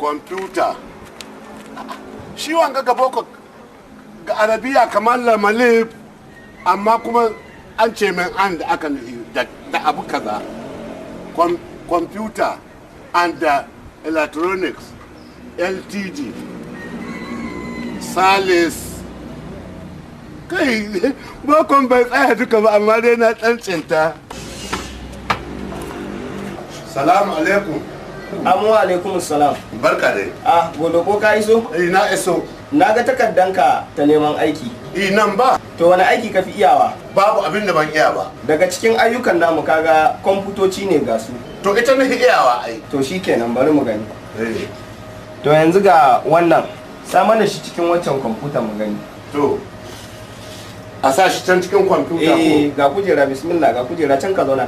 kwamfuta. Shi wanga ga boko ga arabiya kamar lamalif, amma kuma an ce min an da aka da abu kaza. Computer and electronics, LTD, Salis. Kai, bakon bai tsaya duka ba amma dai na tsancinta. Salamu alaikum. Amu alaikum salam. Barka dai. Golobo ka iso? Na iso. Na ga takardanka ta neman aiki. Nan ba. To wani aiki ka fi iyawa? Babu abin da ban iya ba. Daga cikin ayyukan namu kaga kwamfutoci ne ga su. To ita na iyawa ai. To shikenan bari mu gani. To yanzu ga wannan. Sa mana shi cikin wancan kwamfuta mu gani. To. A sa shi can cikin kwamfuta ko? Ga kujera bismillah ga kujera can ka zauna.